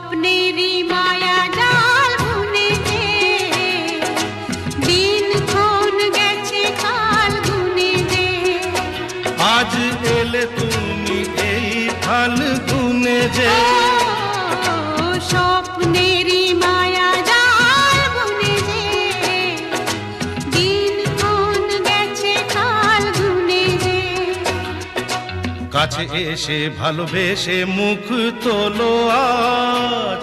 স্বপ্নেরই মায়া জাল বুনে যে দিনক্ষণ গেছে কাল গুনে যে। আজ এলে তুমি এই ফাল্গুনে যে, স্বপ্নেরই মায়া জাল বুনে যে দিনক্ষণ গেছে কাল গুনে যে। কাছে এসে ভালোবেসে মুখ তোলো আজ